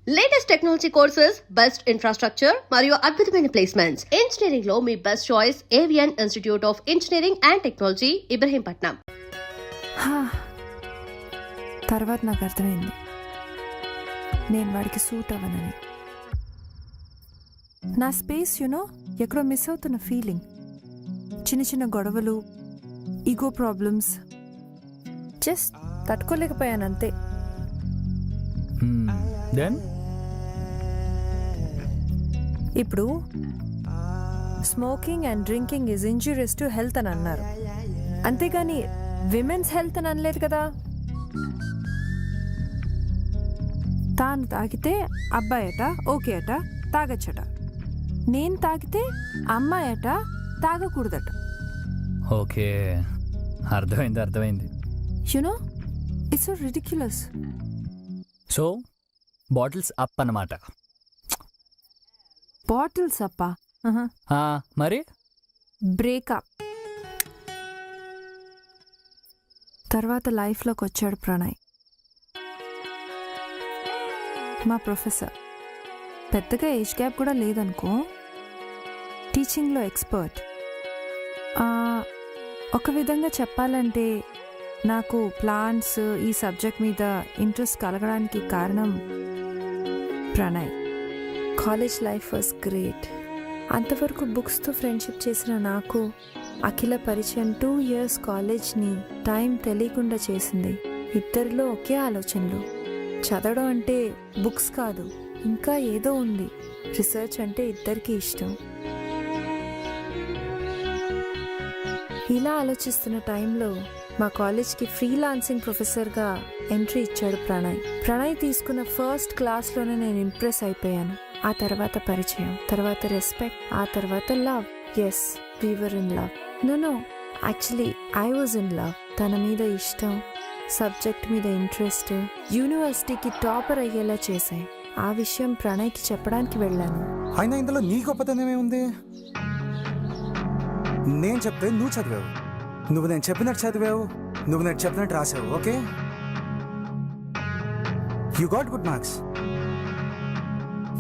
Latest technology courses, best infrastructure మరియు అద్భుతమైన placements. Engineering లో మీ best choice Avian institute of engineering and technology, Ibrahimpatnam. తర్వాత నాకు అర్థమైంది నేను వాడికి సూట్ అవ్వనని. నా స్పేస్ ఎక్కడో మిస్ అవుతున్న ఫీలింగ్. చిన్న చిన్న గొడవలు, ఈగో ప్రాబ్లమ్స్, జస్ట్ తట్టుకోలేకపోయాను అంతే. ఇప్పుడు smoking and drinking is injurious to health అని అన్నారు, అంతేగాని విమెన్స్ హెల్త్ అని అనలేదు కదా. తాను తాగితే అబ్బాయట ఓకే అట, తాగచ్చట. నేను తాగితే అమ్మాయట తాగకూడదట. ఓకే, అర్థమైంది. It's so ridiculous. So bottles up అన్నమాట. బాటిల్స్ అప్పా? మరి బ్రేకప్ తర్వాత లైఫ్లోకి వచ్చాడు ప్రణయ్, మా ప్రొఫెసర్. పెద్దగా ఏజ్ గ్యాప్ కూడా లేదనుకో. టీచింగ్లో ఎక్స్పర్ట్. ఒక విధంగా చెప్పాలంటే నాకు ప్లాంట్స్, ఈ సబ్జెక్ట్ మీద ఇంట్రెస్ట్ కలగడానికి కారణం Pranay. College life was great. అంతవరకు బుక్స్తో ఫ్రెండ్షిప్ చేసిన నాకు అఖిల పరిచయం 2 years కాలేజ్ని టైం తెలియకుండా చేసింది. ఇద్దరిలో ఒకే ఆలోచనలు. చదవడం అంటే బుక్స్ కాదు, ఇంకా ఏదో ఉంది. రీసెర్చ్ అంటే ఇద్దరికీ ఇష్టం. ఇలా ఆలోచిస్తున్న టైంలో మా కాలేజ్కి ఫ్రీలాన్సింగ్ ప్రొఫెసర్గా ఎంట్రీ ఇచ్చాడు ప్రణయ్. ప్రణయ్ తీసుకున్న ఫస్ట్ క్లాస్లోనే నేను ఇంప్రెస్ అయిపోయాను. ఆ తర్వాత పరిచయం, తర్వాత రెస్పెక్ట్, ఆ తర్వాత love. Yes, we were in love. No actually I was in love. తన మీద ఇష్టం, సబ్జెక్ట్ మీద ఇంట్రెస్ట్ యూనివర్సిటీకి టాపర్ అయ్యేలా చేశాయి. ఆ విషయం ప్రణయ్కి చెప్పడానికి వెళ్ళాను. అయినా ఇందులో నీ గొప్పతనమే ఉంది. నేను చెప్తే నువ్వు చదివావు, నువ్వు నేను చెప్పినట్టు చదివావు, నువ్వు నేను చెప్పినట్టు రాసావు. Okay, you got good marks.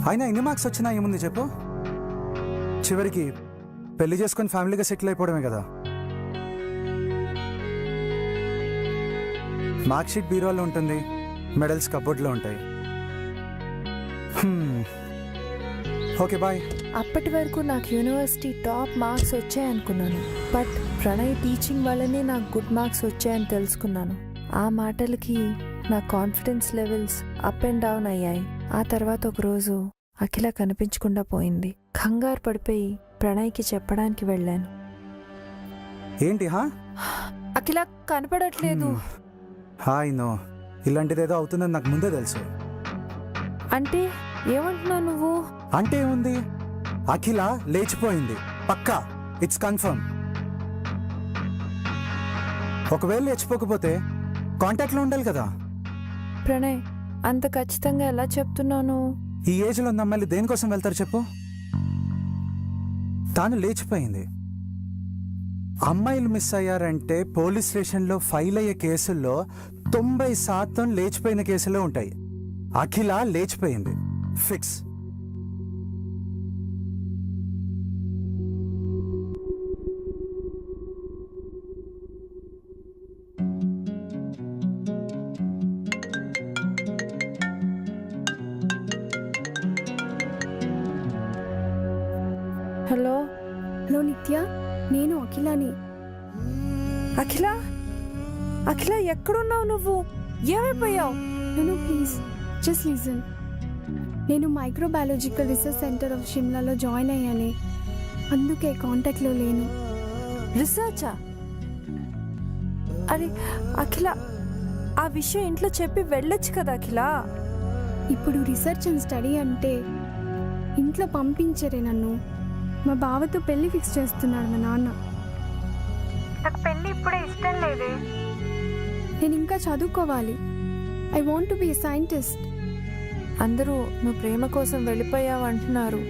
అయినా ఎన్ని మార్క్స్ వచ్చినా ఏముంది చెప్పు? చివరికి పెళ్లి చేసుకొని ఫ్యామిలీగా సెటిల్ అయిపోవడమే కదా. మార్క్ షీట్ బీరోలో ఉంటుంది, మెడల్స్ కబోర్డ్లో ఉంటాయి. Okay, bye. అప్పటి వరకు నాకు యూనివర్సిటీ టాప్ మార్క్స్ వచ్చాయనుకున్నాను, బట్ ప్రణయ్ టీచింగ్ వల్లనే నాకు గుడ్ మార్క్స్ వచ్చాయని తెలుసుకున్నాను. ఆ మాటలకి నా confidence levels up and down అయ్యాయి. ఆ తర్వాత ఒకరోజు అఖిల కనిపించకుండా పోయింది. కంగారు పడిపోయి ప్రణయ్కి చెప్పడానికి వెళ్ళాను. ఏంటి? అఖిల కనపడట్లేదు. హాయ్, నో, ఇలాంటిదేదో అవుతుందని నాకు ముందే తెలుసు. అంటే ఏమంటున్నావు నువ్వు? అంటే ఉంది, అఖిల లేచిపోయింది పక్కా. It's confirm. ఒకవేళ లేచిపోకపోతే కాంటాక్ట్లో ఉండాలి కదా. ప్రణయ్, అంత ఖచ్చితంగా ఎలా చెప్తున్నాను? ఈ ఏజ్లో ఉన్న అమ్మాయిలు దేనికోసం వెళ్తారు చెప్పు? తాను లేచిపోయింది. అమ్మాయిలు మిస్ అయ్యారంటే పోలీస్ స్టేషన్లో ఫైల్ అయ్యే కేసుల్లో 90% లేచిపోయిన కేసులే ఉంటాయి. అఖిల లేచిపోయింది, ఫిక్స్. హలో నిత్య, నేను అఖిలాని. అఖిల, అఖిల ఎక్కడున్నావు నువ్వు? ఏమైపోయావు? Please just listen. నేను మైక్రోబయాలజికల్ రీసెర్చ్ సెంటర్ ఆఫ్ షిమ్లాలో జాయిన్ అయ్యాను, అందుకే కాంటాక్ట్లో లేను. రీసెర్చా? అరే అఖిల, ఆ విషయం ఇంట్లో చెప్పి వెళ్ళొచ్చు కదా అఖిల. ఇప్పుడు రీసెర్చ్ అండ్ స్టడీ అంటే ఇంట్లో పంపించరే నన్ను. మా బావతో పెళ్లి ఫిక్స్ చేస్తున్నాడు మా నాన్న. నాకు పెళ్లి ఇప్పుడే ఇష్టం లేదే. నేను ఇంకా చదువుకోవాలి. I want to be a scientist. అందరూ నువ్వు ప్రేమ కోసం వెళ్ళిపోయావంటున్నారు,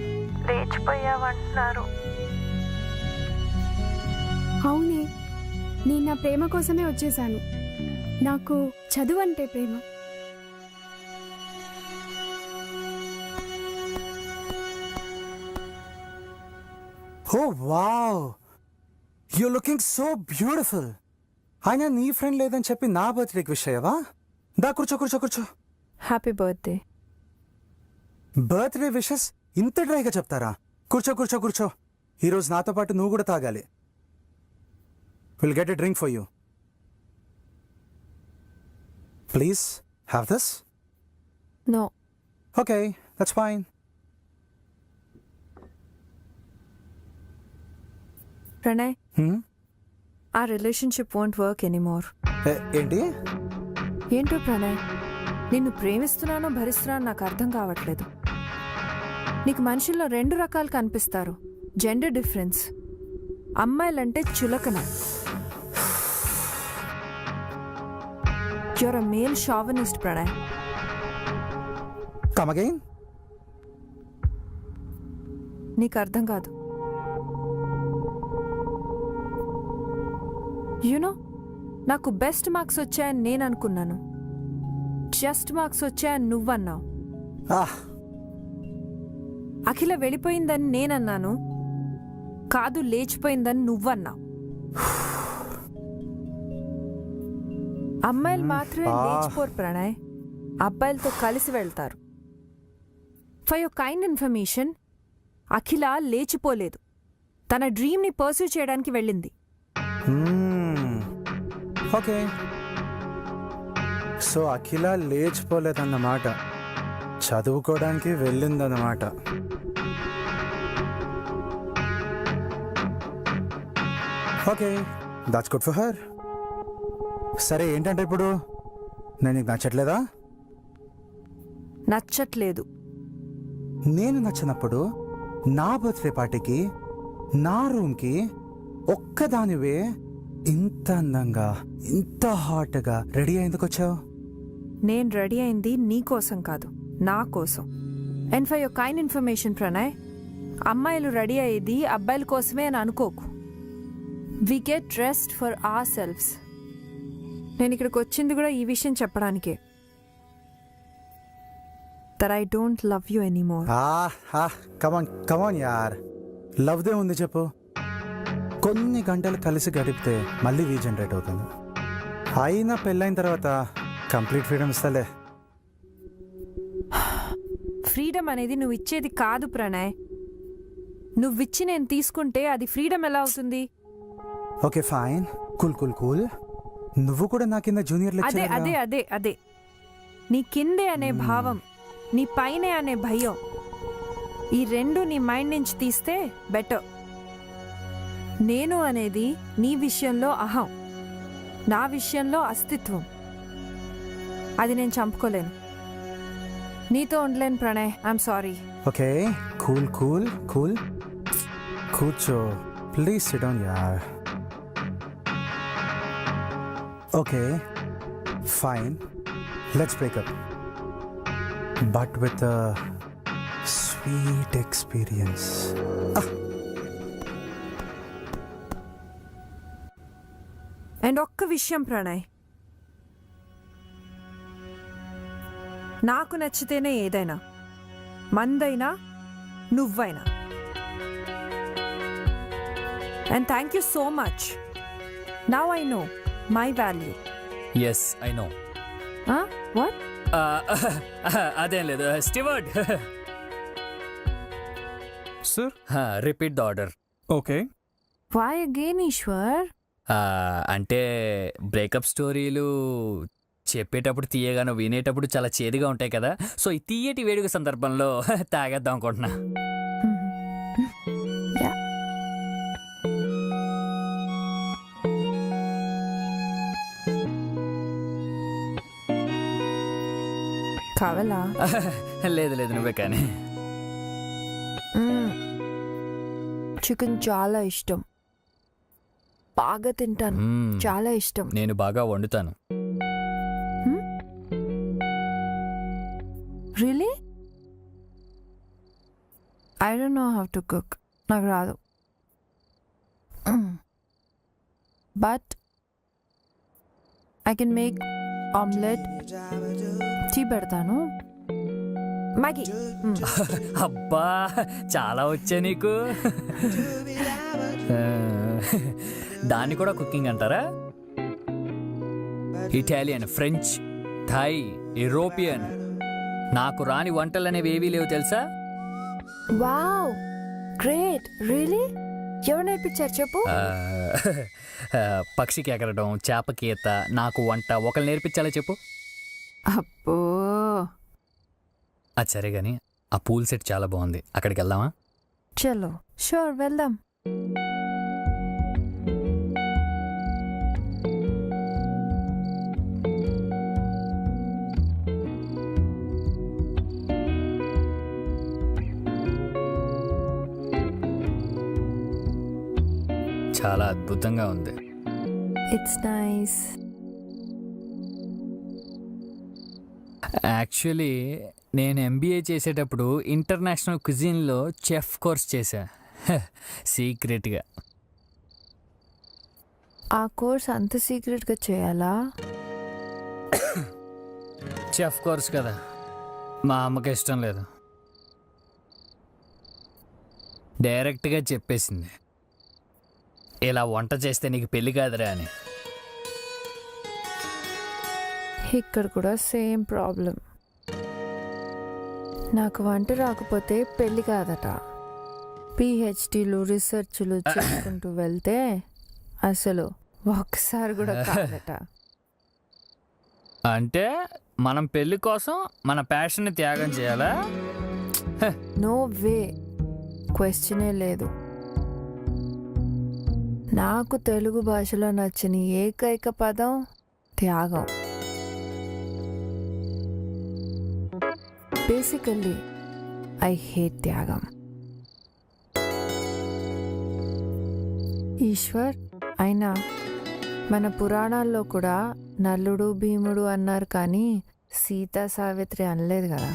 లేచిపోయావంటున్నారు. అవునే, నేను నా ప్రేమ కోసమే వచ్చేసాను. నాకు చదువు అంటే ప్రేమ. Oh wow, you looking so beautiful. అయినా నీ ఫ్రెండ్ లేదని చెప్పి నా బర్త్డేకి విష్ అయ్యావా? దా కూర్చో కూర్చో కూర్చో. Happy birthday. బర్త్డే విషెస్ ఇంత డ్రైగా చెప్తారా? కూర్చో కూర్చో కూర్చో. ఈరోజు నాతో పాటు నువ్వు కూడా తాగాలి. Will get a drink for you. Please have this. No. Okay, that's fine. Pranay, ఆ రిలేషన్షిప్ వోంట్ వర్క్ ఎనీమోర్. ఏంటి? ఏంటో ప్రణయ్, నిన్ను ప్రేమిస్తున్నానో భరిస్తున్నానో నాకు అర్థం కావట్లేదు. నీకు మనుషుల్లో 2 రకాలు కనిపిస్తారు. Gender difference. అమ్మాయిలంటే చులకన. You're a male chauvinist Pranay. Come again. నీకు అర్థం కాదు. యునో, నాకు బెస్ట్ మార్క్స్ వచ్చాయని నేను అనుకున్నాను. జస్ట్ మార్క్స్ వచ్చాయని నువ్వన్నావు. అఖిల వెళ్ళిపోయిందని నేనన్నాను. కాదు, లేచిపోయిందని నువ్వన్నావు. అమ్మాయిలు మాత్రమే లేచిపోరు ప్రణయ్, అబ్బాయిలతో కలిసి వెళ్తారు. ఫర్ యువర్ కైండ్ ఇన్ఫర్మేషన్, అఖిల లేచిపోలేదు. తన డ్రీమ్ని పర్సూ చేయడానికి వెళ్ళింది. ఓకే, సో అఖిల లేచిపోలేదన్నమాట, చదువుకోవడానికి వెళ్ళిందన్నమాట. Okay, that's good for her. సరే, ఏంటంటే ఇప్పుడు నేను నీకు నచ్చట్లేదా? నచ్చట్లేదు. నేను నచ్చినప్పుడు నా బర్త్డే పార్టీకి నా రూమ్కి ఒక్కదానివే ఇంత అందంగా ఇంత హాట్గా రెడీ అయ్యేందుకు వచ్చావు? నేను రెడీ అయింది నీ కోసం కాదు, నా కోసం. And for your kind information Pranay, అమ్మాయిలు రెడీ అయ్యేది అబ్బాయిల కోసమే అని అనుకోకు. We get dressed for ourselves. నేను ఇక్కడికి వచ్చింది కూడా ఈ విషయం చెప్పడానికే. That I don't love you anymore. Come on come on యార్, లవ్దే ఉంది చెప్పు. కొన్ని గంటలు కలిసి గడిపితే మళ్ళీ రీజనరేట్ అవుతుంది. అయినా పెళ్ళైన తర్వాత కంప్లీట్ ఫ్రీడమ్ ఇస్తలే. ఫ్రీడమ్ అనేది నువ్వు ఇచ్చేది కాదు ప్రణయ్. నువ్విచ్చి నేను తీసుకుంటే అది ఫ్రీడమ్ ఎలా అవుతుంది? Okay fine, cool cool cool. నువ్వు కూడా నా కింద జూనియర్ అదే లెక్చరర్. అదే అదే అదే నీ కిందే అనే భావం, నీ పైనే అనే భయం, ఈ 2 నీ మైండ్ నుంచి తీస్తే బెటర్. నేను అనేది నీ విషయంలో అహం, నా విషయంలో అస్తిత్వం. అది నేను చంపుకోలేను. నీతో ఉండలేను Pranay. I'm sorry. Okay, cool cool cool. కూర్చో ప్లీజ్, సిట్ డౌన్ యార్. Okay fine, let's break up, but with sweet experience. And ఒక్క విషయం ప్రణయ్, నాకు నచ్చితేనే ఏదైనా, మందైనా నువ్వైనా. And thank you so much. Now I know my value. Yes I know. What? అదేం లేదు steward. Sir, repeat the order. Okay. Why again Eshwar? అంటే బ్రేకప్ స్టోరీలు చెప్పేటప్పుడు తీయగానో వినేటప్పుడు చాలా చేదుగా ఉంటాయి కదా, సో ఈ తీయటి వేడుక సందర్భంలో తాగేద్దాం అనుకుంటున్నా. కావాలా? లేదు లేదు, నువ్వే కానీ. చికెన్ చాలా ఇష్టం, బాగా తింటాను. చాలా ఇష్టం. నేను బాగా వండుతాను. Really? I don't know how to cook. నాకు రాదు. But I can make omelette. Tea పెడతాను. మ్యాగీ. అబ్బా చాలా వచ్చా నీకు. దాన్ని కూడా కుకింగ్ అంటారా? Italian, French, Thai, European. నాకు రాని వంటలు అనేవి ఏవీ లేవు తెలుసా? Wow, great. రియలీ? ఎవరు నేర్పించారు చెప్పు? పక్షికి ఎగరడం, చేపకి ఈత, నాకు వంట ఒకరు నేర్పించాలా చెప్పు? అబ్బో, అది సరే గాని ఆ పూల్ సెట్ చాలా బాగుంది, అక్కడికి వెళ్దామా? చలో, షూర్, వెళ్దాం. చాలా అద్భుతంగా ఉంది. It's nice. యాక్చువల్లీ నేను ఎంబీఏ చేసేటప్పుడు ఇంటర్నేషనల్ క్విజిన్లో చెఫ్ కోర్స్ చేశా, సీక్రెట్గా. ఆ కోర్స్ అంత సీక్రెట్గా చేయాలా? చెఫ్ కోర్స్ కదా, మా అమ్మకి ఇష్టం లేదు, డైరెక్ట్గా చెప్పేసింది ఇలా వంట చేస్తే నీకు పెళ్లి కాదురా అని. ఇక్కడ కూడా సేమ్ ప్రాబ్లం. నాకు వంట రాకపోతే పెళ్ళి కాదట. పిహెచ్డీలు, రీసెర్చ్లు చేసుకుంటూ వెళ్తే అసలు ఒక్కసారి కూడా కాదట. అంటే మనం పెళ్లి కోసం మన ప్యాషన్ని త్యాగం చేయాలా? నో వే, క్వశ్చనే లేదు. నాకు తెలుగు భాషలో నచ్చని ఏకైక పదం త్యాగం. బేసికల్లీ ఐ హేట్ త్యాగం. ఈశ్వర్, అయినా మన పురాణాల్లో కూడా నల్లుడు భీముడు అన్నారు, కానీ సీతా సావిత్రి అనలేదు కదా.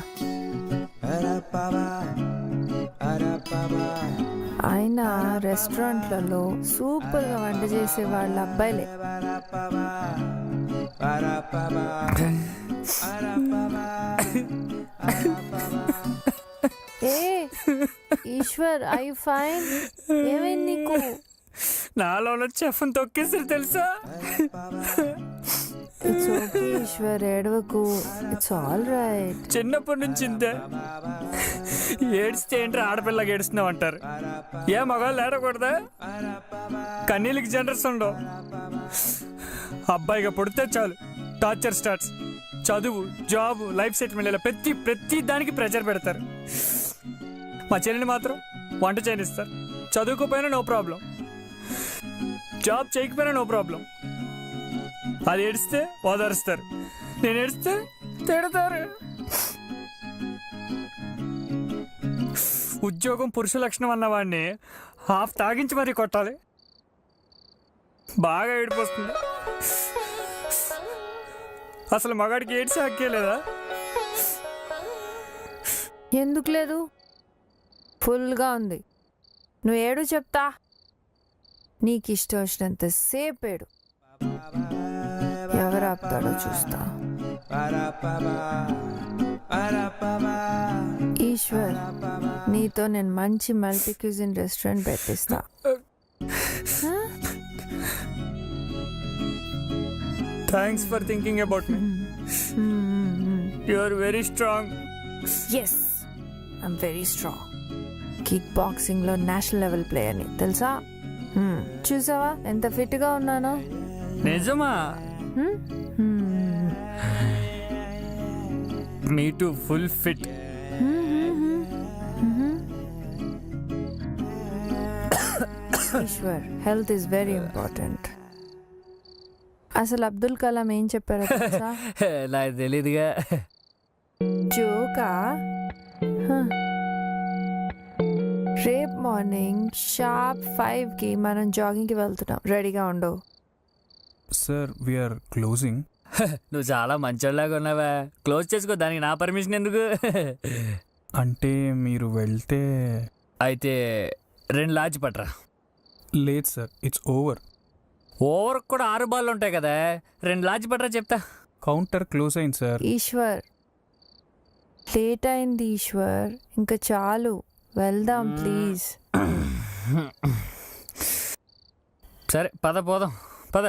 ఆయన రెస్టారెంట్లలో సూపర్గా వంట చేసే వాళ్ళ అబ్బాయిలే. ఏ ఈశ్వర్, ఐ ఫైన్? ఏమైంది నీకు? నాలో చెఫ్ని తొక్కేసి తెలుసా? ఇట్స్ ఓకే ఈశ్వర్, ఏడవకు, ఇట్స్ ఆల్ రైట్. చిన్నప్పటి నుంచి ఇంతే, ఏడిస్తే ఏంటి ఆడపిల్లకి ఏడుస్తున్నావు అంటారు. ఏ మగవాళ్ళు ఏడకూడదా? కన్నీళ్ళకి జనరస్ ఉండవు. అబ్బాయిగా పుడితే చాలు టార్చర్ స్టార్ట్స్. చదువు, జాబ్, లైఫ్ సెటిల్మెంట్, ఇలా ప్రతి దానికి ప్రెషర్ పెడతారు. మా చెల్లిని మాత్రం వంట చేయనిస్తారు. చదువుకోపోయినా నో ప్రాబ్లం, జాబ్ చేయకపోయినా నో ప్రాబ్లం. అది ఏడిస్తే ఓదారుస్తారు, నేను ఏడిస్తే తిడతారు. ఉద్యోగం పురుష లక్షణం అన్నవాడిని హాఫ్ తాగించి మరీ కొట్టాలి. బాగా ఏడిపోతుంది. అసలు మగాడికి ఏడ్చి హక్కే లేదా? ఎందుకు లేదు? ఫుల్గా ఉంది. నువ్వు ఏడు చెప్తా. నీకు ఇష్టం వచ్చినంత సేపు ఏడు. ఎవరు ఆపుతాడో చూస్తా. ఈశ్వర్, నీతో నేను మంచి మల్టీ క్యూజిన్ రెస్టారెంట్ పెట్టిస్తా. Thanks for thinking about me. You are very strong. Yes, I'm very strong. Kick బాక్సింగ్లో నేషనల్ లెవెల్ ప్లేయర్ని తెలుసా? చూసావా ఎంత ఫిట్గా ఉన్నానో? నిజమా? Me too full fit. Eshwar, health is very important. అసలు అబ్దుల్ కలాం ఏం చెప్పారో తెలుసా? నాకు తెలీదుగా. జోకా? రేపు మార్నింగ్ షార్ప్ 5కి మనం జాగింగ్కి వెళ్తున్నాం, రెడీగా ఉండవు. Sir, we're closing. నువ్వు చాలా మంచోళ్ళలాగా ఉన్నావా? క్లోజ్ చేసుకో, దానికి నా పర్మిషన్ ఎందుకు? అంటే మీరు వెళ్తే? అయితే 2 లార్జ్ పట్రా. లేదు సార్, ఇట్స్ ఓవర్. ఓవర్ కూడా 6 బాళ్ళు ఉంటాయి కదా, 2 లార్జ్ పట్రా చెప్తా. కౌంటర్ క్లోజ్ అయింది సార్. ఈశ్వర్, లేట్ అయింది ఈశ్వర్, ఇంకా చాలు, వెళ్దాం ప్లీజ్. సరే పద పోదాం, పద.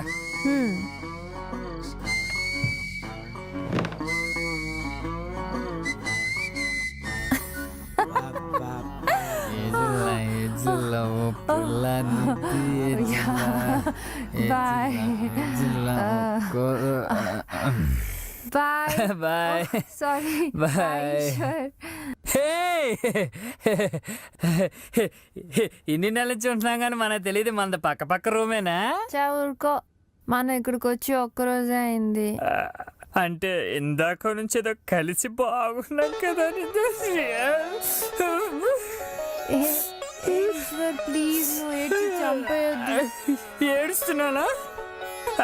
Bye bye bye sorry bye. Eshwar. ఇన్ని నెలల నుంచి ఉంటున్నాం కానీ మనకు తెలియదు మనది పక్క పక్క రూమేనా? ఊరుకో, మనం ఇక్కడికి వచ్చి ఒక్కరోజే అయింది. అంటే ఇందాక నుంచి ఏదో కలిసి బాగున్నాం కదా. ఈశ్వర్ ప్లీజ్, నువ్వు ఏడ్చి చంపేయొద్దు. ఏడుస్తున్నానా?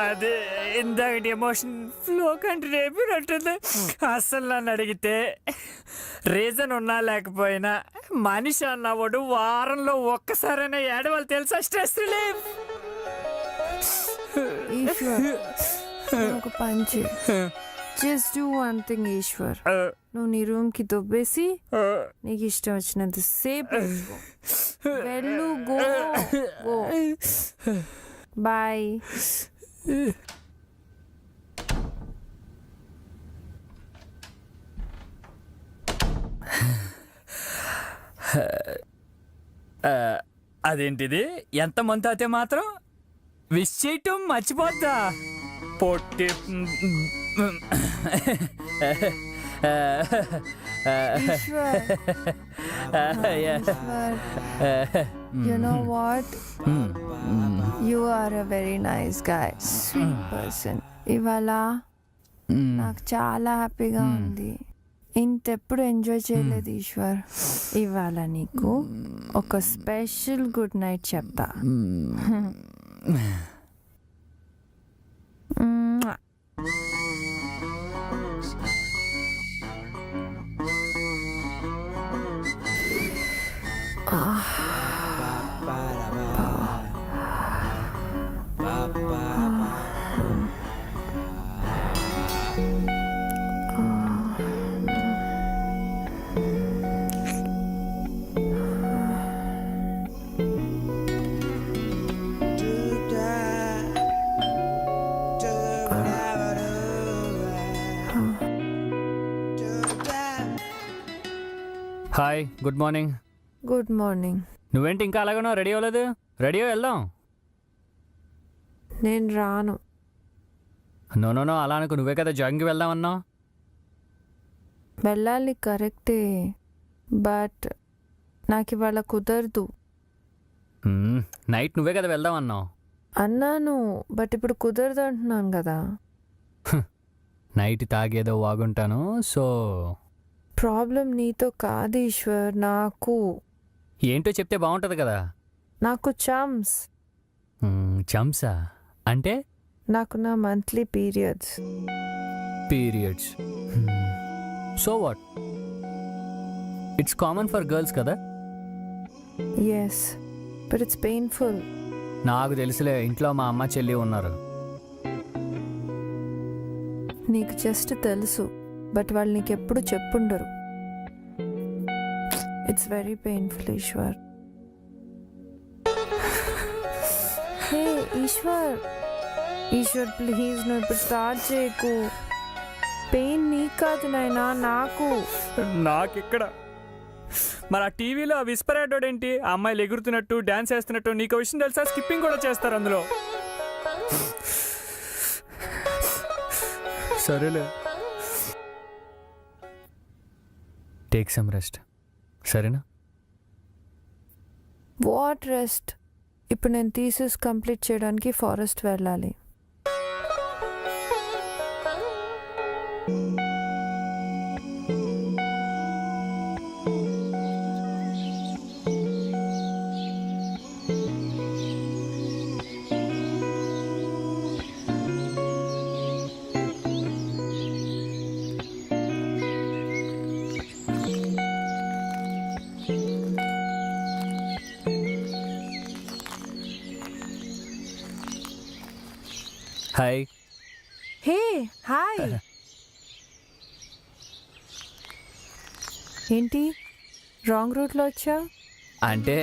అదే ఇందాకటి ఎమోషన్ ఫ్లో కంటే రేపినట్టుంది. అసలు నన్ను అడిగితే రీజన్ ఉన్నా లేకపోయినా మనిషి అన్నవాడు వారంలో ఒక్కసారైనా ఏడవాలి తెలుసా? Stress relief. ఈశ్వర్ ఒక పంచి, just do one thing Eshwar. నువ్వు నీ రూమ్ కి దొబ్బేసి నీకు ఇష్టం వచ్చినంత సేపు వెళ్ళు. Go go bye. అదేంటిది, ఎంత మంత్ అయితే మాత్రం విష్ చేయటం మర్చిపోద్దా? పొట్టి Eshwar, you know what? You are a very nice guy, sweet person. ఇవాళ నాకు చాలా హ్యాపీగా ఉంది. ఇంతెప్పుడు ఎంజాయ్ చేయలేదు ఈశ్వర్. ఇవాళ నీకు ఒక స్పెషల్ గుడ్ నైట్ చెప్తా. Hi, good morning. Good morning. నువ్వేంటి ఇంకా అలాగనో రెడీ అవ్వలేదు? రెడీ వెళ్దాం. నేను రాను. నో నో నో, అలా అనుకో. నువ్వే కదా జాగింగ్కి వెళ్దామన్నావు. వెళ్ళాలి కరెక్టే, బట్ నాకు ఇవాళ కుదరదు. నైట్ నువ్వే కదా వెళ్దామన్నావు. అన్నాను, బట్ ఇప్పుడు కుదరదు అంటున్నాను కదా. నైట్ తాగేదో వాగుంటాను. సో ప్రాబ్లం నీతో కాదు ఈశ్వర్, నాకు. ఏంటో చెప్తే బాగుంటుంది కదా. నాకు చమ్స్. చంసా అంటే? నాకు నా monthly periods. So what, it's common for girls కదా. Yes, but it's painful. నాకు తెలుసులే, ఇంట్లో మా అమ్మ చెల్లి ఉన్నారు. నీకు జస్ట్ తెలుసు, బట్ వాళ్ళు నీకెప్పుడు చెప్పుండరు. It's very painful Eshwar. Hey Eshwar, Eshwar please నువ్వు ఇప్పుడు స్టార్ట్ చేయకు. పెయిన్ నీకు కాదు నాయనా, నాకు. నాకిక్కడ మరి ఆ టీవీలో ఆ విస్పర్ యాడ్ ఏంటి? ఆ అమ్మాయిలు ఎగురుతున్నట్టు డాన్స్ చేస్తున్నట్టు. నీకు విషయం తెలుసా? స్కిప్పింగ్ కూడా చేస్తారు అందులో. సరేలే, టేక్ సమ్ రెస్ట్, సరేనా? What rest? ఇప్పుడు నేను థీసిస్ కంప్లీట్ చేయడానికి ఫారెస్ట్ వెళ్ళాలి. హాయ్. Hey hi. ఏంటి రాంగ్ రూట్లో వచ్చా? అంటే